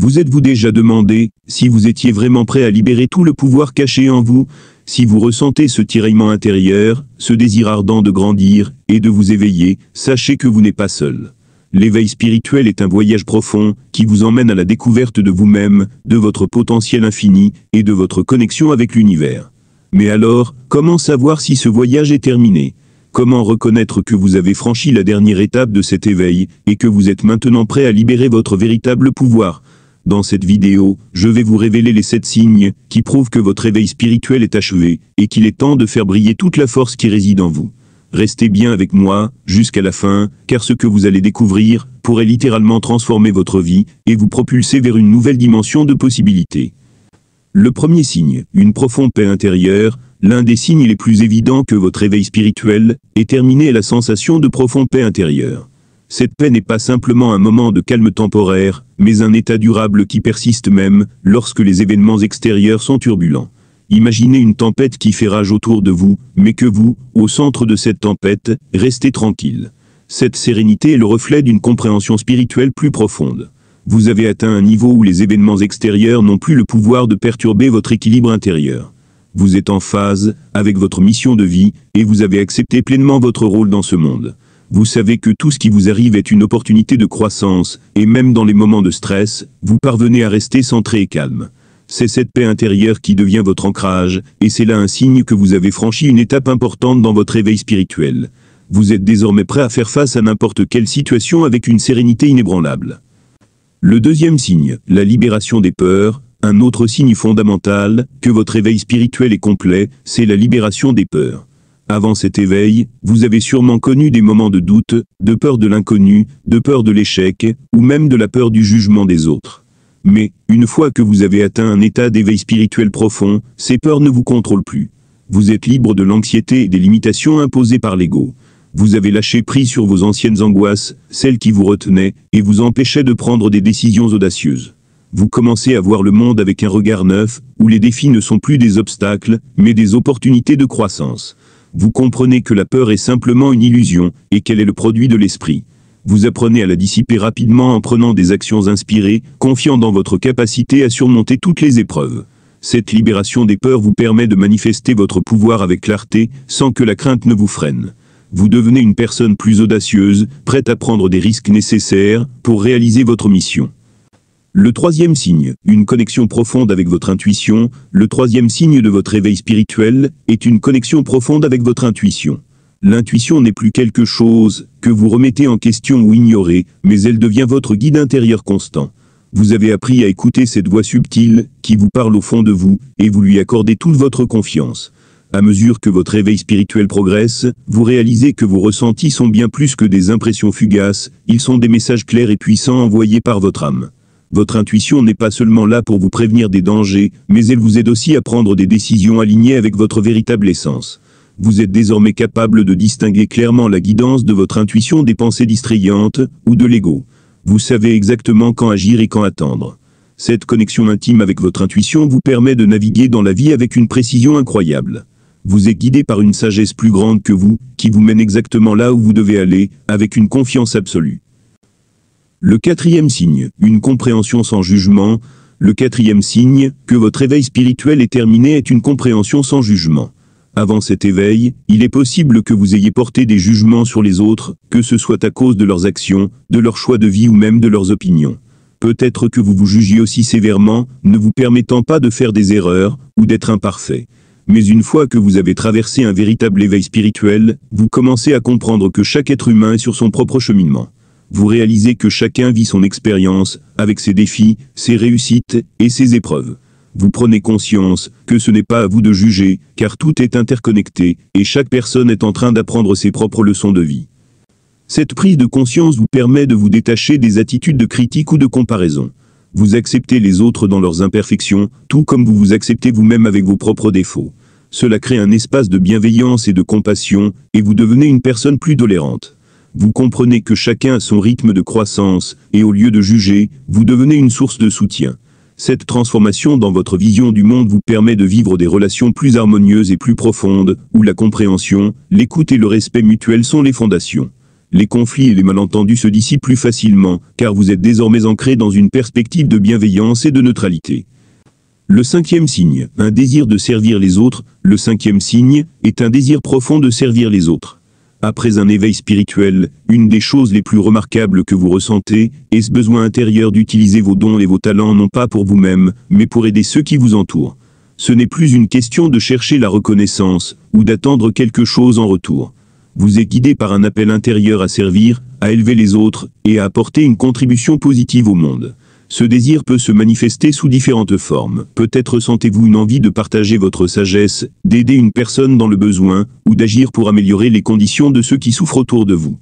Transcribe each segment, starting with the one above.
Vous êtes-vous déjà demandé si vous étiez vraiment prêt à libérer tout le pouvoir caché en vous? Si vous ressentez ce tiraillement intérieur, ce désir ardent de grandir et de vous éveiller, sachez que vous n'êtes pas seul. L'éveil spirituel est un voyage profond qui vous emmène à la découverte de vous-même, de votre potentiel infini et de votre connexion avec l'univers. Mais alors, comment savoir si ce voyage est terminé? Comment reconnaître que vous avez franchi la dernière étape de cet éveil et que vous êtes maintenant prêt à libérer votre véritable pouvoir? Dans cette vidéo, je vais vous révéler les 7 signes qui prouvent que votre éveil spirituel est achevé et qu'il est temps de faire briller toute la force qui réside en vous. Restez bien avec moi jusqu'à la fin, car ce que vous allez découvrir pourrait littéralement transformer votre vie et vous propulser vers une nouvelle dimension de possibilités. Le premier signe, une profonde paix intérieure. L'un des signes les plus évidents que votre éveil spirituel est terminé est la sensation de profonde paix intérieure. Cette paix n'est pas simplement un moment de calme temporaire, mais un état durable qui persiste même lorsque les événements extérieurs sont turbulents. Imaginez une tempête qui fait rage autour de vous, mais que vous, au centre de cette tempête, restez tranquille. Cette sérénité est le reflet d'une compréhension spirituelle plus profonde. Vous avez atteint un niveau où les événements extérieurs n'ont plus le pouvoir de perturber votre équilibre intérieur. Vous êtes en phase avec votre mission de vie et vous avez accepté pleinement votre rôle dans ce monde. Vous savez que tout ce qui vous arrive est une opportunité de croissance, et même dans les moments de stress, vous parvenez à rester centré et calme. C'est cette paix intérieure qui devient votre ancrage, et c'est là un signe que vous avez franchi une étape importante dans votre éveil spirituel. Vous êtes désormais prêt à faire face à n'importe quelle situation avec une sérénité inébranlable. Le deuxième signe, la libération des peurs. Un autre signe fondamental que votre éveil spirituel est complet, c'est la libération des peurs. Avant cet éveil, vous avez sûrement connu des moments de doute, de peur de l'inconnu, de peur de l'échec, ou même de la peur du jugement des autres. Mais, une fois que vous avez atteint un état d'éveil spirituel profond, ces peurs ne vous contrôlent plus. Vous êtes libre de l'anxiété et des limitations imposées par l'ego. Vous avez lâché prise sur vos anciennes angoisses, celles qui vous retenaient, et vous empêchaient de prendre des décisions audacieuses. Vous commencez à voir le monde avec un regard neuf, où les défis ne sont plus des obstacles, mais des opportunités de croissance. Vous comprenez que la peur est simplement une illusion, et qu'elle est le produit de l'esprit. Vous apprenez à la dissiper rapidement en prenant des actions inspirées, confiant dans votre capacité à surmonter toutes les épreuves. Cette libération des peurs vous permet de manifester votre pouvoir avec clarté, sans que la crainte ne vous freine. Vous devenez une personne plus audacieuse, prête à prendre des risques nécessaires pour réaliser votre mission. Le troisième signe, une connexion profonde avec votre intuition. Le troisième signe de votre éveil spirituel est une connexion profonde avec votre intuition. L'intuition n'est plus quelque chose que vous remettez en question ou ignorez, mais elle devient votre guide intérieur constant. Vous avez appris à écouter cette voix subtile qui vous parle au fond de vous, et vous lui accordez toute votre confiance. À mesure que votre éveil spirituel progresse, vous réalisez que vos ressentis sont bien plus que des impressions fugaces, ils sont des messages clairs et puissants envoyés par votre âme. Votre intuition n'est pas seulement là pour vous prévenir des dangers, mais elle vous aide aussi à prendre des décisions alignées avec votre véritable essence. Vous êtes désormais capable de distinguer clairement la guidance de votre intuition des pensées distrayantes ou de l'ego. Vous savez exactement quand agir et quand attendre. Cette connexion intime avec votre intuition vous permet de naviguer dans la vie avec une précision incroyable. Vous êtes guidé par une sagesse plus grande que vous, qui vous mène exactement là où vous devez aller, avec une confiance absolue. Le quatrième signe, une compréhension sans jugement. Le quatrième signe que votre éveil spirituel est terminé est une compréhension sans jugement. Avant cet éveil, il est possible que vous ayez porté des jugements sur les autres, que ce soit à cause de leurs actions, de leurs choix de vie ou même de leurs opinions. Peut-être que vous vous jugiez aussi sévèrement, ne vous permettant pas de faire des erreurs, ou d'être imparfait. Mais une fois que vous avez traversé un véritable éveil spirituel, vous commencez à comprendre que chaque être humain est sur son propre cheminement. Vous réalisez que chacun vit son expérience, avec ses défis, ses réussites et ses épreuves. Vous prenez conscience que ce n'est pas à vous de juger, car tout est interconnecté, et chaque personne est en train d'apprendre ses propres leçons de vie. Cette prise de conscience vous permet de vous détacher des attitudes de critique ou de comparaison. Vous acceptez les autres dans leurs imperfections, tout comme vous vous acceptez vous-même avec vos propres défauts. Cela crée un espace de bienveillance et de compassion, et vous devenez une personne plus tolérante. Vous comprenez que chacun a son rythme de croissance, et au lieu de juger, vous devenez une source de soutien. Cette transformation dans votre vision du monde vous permet de vivre des relations plus harmonieuses et plus profondes, où la compréhension, l'écoute et le respect mutuel sont les fondations. Les conflits et les malentendus se dissipent plus facilement, car vous êtes désormais ancré dans une perspective de bienveillance et de neutralité. Le cinquième signe, un désir de servir les autres. Le cinquième signe est un désir profond de servir les autres. Après un éveil spirituel, une des choses les plus remarquables que vous ressentez est ce besoin intérieur d'utiliser vos dons et vos talents non pas pour vous-même, mais pour aider ceux qui vous entourent. Ce n'est plus une question de chercher la reconnaissance, ou d'attendre quelque chose en retour. Vous êtes guidé par un appel intérieur à servir, à élever les autres, et à apporter une contribution positive au monde. Ce désir peut se manifester sous différentes formes. Peut-être ressentez-vous une envie de partager votre sagesse, d'aider une personne dans le besoin, ou d'agir pour améliorer les conditions de ceux qui souffrent autour de vous.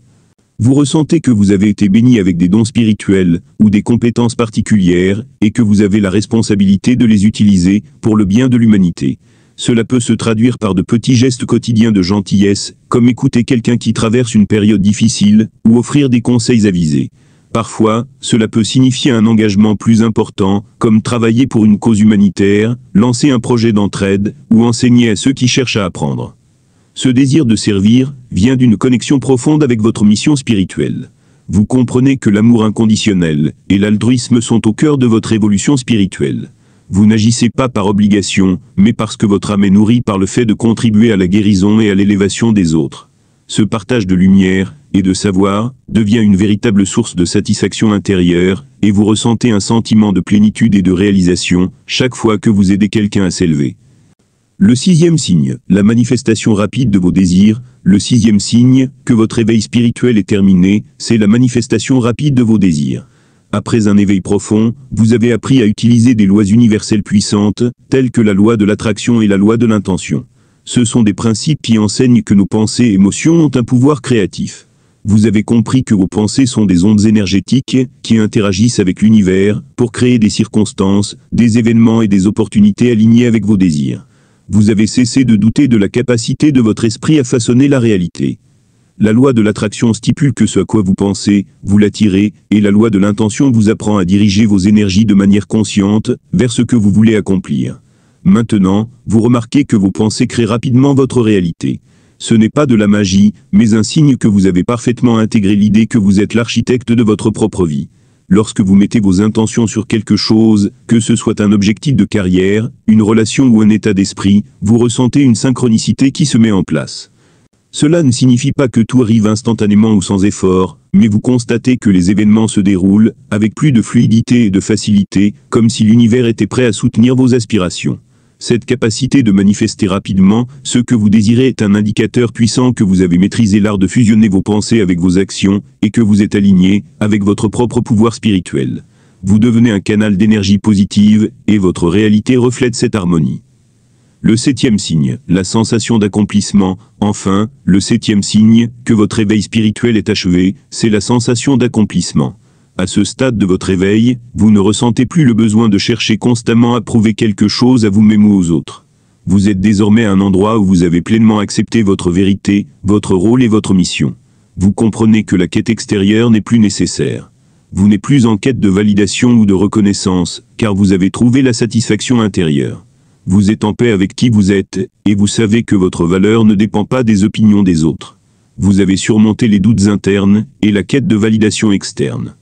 Vous ressentez que vous avez été béni avec des dons spirituels, ou des compétences particulières, et que vous avez la responsabilité de les utiliser, pour le bien de l'humanité. Cela peut se traduire par de petits gestes quotidiens de gentillesse, comme écouter quelqu'un qui traverse une période difficile, ou offrir des conseils avisés. Parfois, cela peut signifier un engagement plus important, comme travailler pour une cause humanitaire, lancer un projet d'entraide, ou enseigner à ceux qui cherchent à apprendre. Ce désir de servir vient d'une connexion profonde avec votre mission spirituelle. Vous comprenez que l'amour inconditionnel et l'altruisme sont au cœur de votre évolution spirituelle. Vous n'agissez pas par obligation, mais parce que votre âme est nourrie par le fait de contribuer à la guérison et à l'élévation des autres. Ce partage de lumière et de savoir devient une véritable source de satisfaction intérieure, et vous ressentez un sentiment de plénitude et de réalisation chaque fois que vous aidez quelqu'un à s'élever. Le sixième signe, la manifestation rapide de vos désirs. Le sixième signe, que votre éveil spirituel est terminé, c'est la manifestation rapide de vos désirs. Après un éveil profond, vous avez appris à utiliser des lois universelles puissantes, telles que la loi de l'attraction et la loi de l'intention. Ce sont des principes qui enseignent que nos pensées et émotions ont un pouvoir créatif. Vous avez compris que vos pensées sont des ondes énergétiques qui interagissent avec l'univers pour créer des circonstances, des événements et des opportunités alignés avec vos désirs. Vous avez cessé de douter de la capacité de votre esprit à façonner la réalité. La loi de l'attraction stipule que ce à quoi vous pensez, vous l'attirez, et la loi de l'intention vous apprend à diriger vos énergies de manière consciente vers ce que vous voulez accomplir. Maintenant, vous remarquez que vos pensées créent rapidement votre réalité. Ce n'est pas de la magie, mais un signe que vous avez parfaitement intégré l'idée que vous êtes l'architecte de votre propre vie. Lorsque vous mettez vos intentions sur quelque chose, que ce soit un objectif de carrière, une relation ou un état d'esprit, vous ressentez une synchronicité qui se met en place. Cela ne signifie pas que tout arrive instantanément ou sans effort, mais vous constatez que les événements se déroulent avec plus de fluidité et de facilité, comme si l'univers était prêt à soutenir vos aspirations. Cette capacité de manifester rapidement ce que vous désirez est un indicateur puissant que vous avez maîtrisé l'art de fusionner vos pensées avec vos actions, et que vous êtes aligné avec votre propre pouvoir spirituel. Vous devenez un canal d'énergie positive, et votre réalité reflète cette harmonie. Le septième signe, la sensation d'accomplissement. Enfin, le septième signe, que votre éveil spirituel est achevé, c'est la sensation d'accomplissement. À ce stade de votre éveil, vous ne ressentez plus le besoin de chercher constamment à prouver quelque chose à vous-même ou aux autres. Vous êtes désormais à un endroit où vous avez pleinement accepté votre vérité, votre rôle et votre mission. Vous comprenez que la quête extérieure n'est plus nécessaire. Vous n'êtes plus en quête de validation ou de reconnaissance, car vous avez trouvé la satisfaction intérieure. Vous êtes en paix avec qui vous êtes, et vous savez que votre valeur ne dépend pas des opinions des autres. Vous avez surmonté les doutes internes, et la quête de validation externe.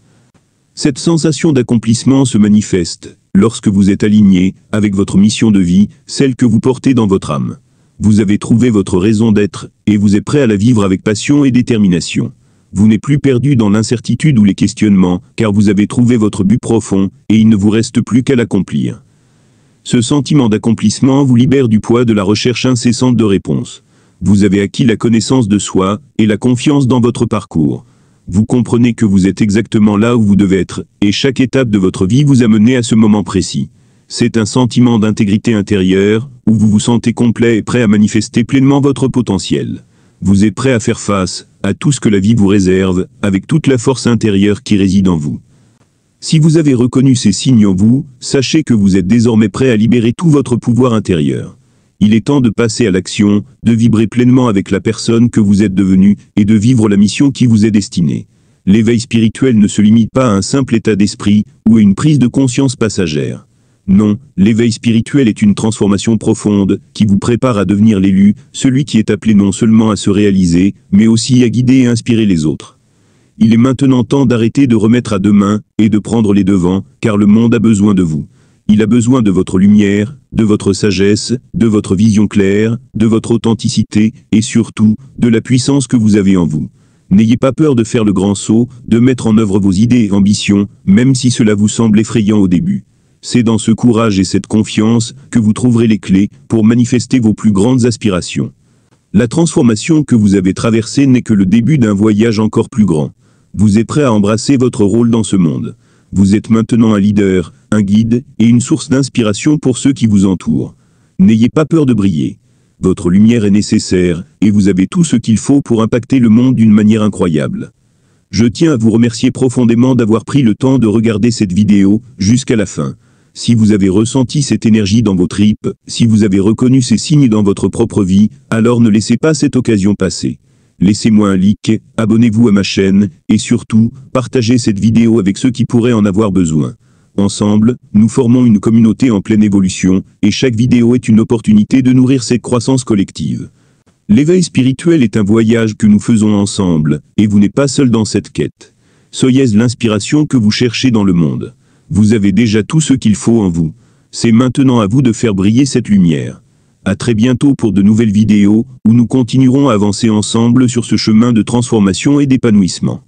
Cette sensation d'accomplissement se manifeste lorsque vous êtes aligné avec votre mission de vie, celle que vous portez dans votre âme. Vous avez trouvé votre raison d'être, et vous êtes prêt à la vivre avec passion et détermination. Vous n'êtes plus perdu dans l'incertitude ou les questionnements, car vous avez trouvé votre but profond, et il ne vous reste plus qu'à l'accomplir. Ce sentiment d'accomplissement vous libère du poids de la recherche incessante de réponses. Vous avez acquis la connaissance de soi, et la confiance dans votre parcours. Vous comprenez que vous êtes exactement là où vous devez être, et chaque étape de votre vie vous a mené à ce moment précis. C'est un sentiment d'intégrité intérieure, où vous vous sentez complet et prêt à manifester pleinement votre potentiel. Vous êtes prêt à faire face à tout ce que la vie vous réserve, avec toute la force intérieure qui réside en vous. Si vous avez reconnu ces signes en vous, sachez que vous êtes désormais prêt à libérer tout votre pouvoir intérieur. Il est temps de passer à l'action, de vibrer pleinement avec la personne que vous êtes devenue, et de vivre la mission qui vous est destinée. L'éveil spirituel ne se limite pas à un simple état d'esprit, ou à une prise de conscience passagère. Non, l'éveil spirituel est une transformation profonde, qui vous prépare à devenir l'élu, celui qui est appelé non seulement à se réaliser, mais aussi à guider et inspirer les autres. Il est maintenant temps d'arrêter de remettre à demain, et de prendre les devants, car le monde a besoin de vous. Il a besoin de votre lumière, de votre sagesse, de votre vision claire, de votre authenticité, et surtout, de la puissance que vous avez en vous. N'ayez pas peur de faire le grand saut, de mettre en œuvre vos idées et ambitions, même si cela vous semble effrayant au début. C'est dans ce courage et cette confiance que vous trouverez les clés pour manifester vos plus grandes aspirations. La transformation que vous avez traversée n'est que le début d'un voyage encore plus grand. Vous êtes prêt à embrasser votre rôle dans ce monde. Vous êtes maintenant un leader, un guide et une source d'inspiration pour ceux qui vous entourent. N'ayez pas peur de briller. Votre lumière est nécessaire, et vous avez tout ce qu'il faut pour impacter le monde d'une manière incroyable. Je tiens à vous remercier profondément d'avoir pris le temps de regarder cette vidéo jusqu'à la fin. Si vous avez ressenti cette énergie dans vos tripes, si vous avez reconnu ces signes dans votre propre vie, alors ne laissez pas cette occasion passer. Laissez-moi un like, abonnez-vous à ma chaîne, et surtout, partagez cette vidéo avec ceux qui pourraient en avoir besoin. Ensemble, nous formons une communauté en pleine évolution, et chaque vidéo est une opportunité de nourrir cette croissance collective. L'éveil spirituel est un voyage que nous faisons ensemble, et vous n'êtes pas seul dans cette quête. Soyez l'inspiration que vous cherchez dans le monde. Vous avez déjà tout ce qu'il faut en vous. C'est maintenant à vous de faire briller cette lumière. À très bientôt pour de nouvelles vidéos, où nous continuerons à avancer ensemble sur ce chemin de transformation et d'épanouissement.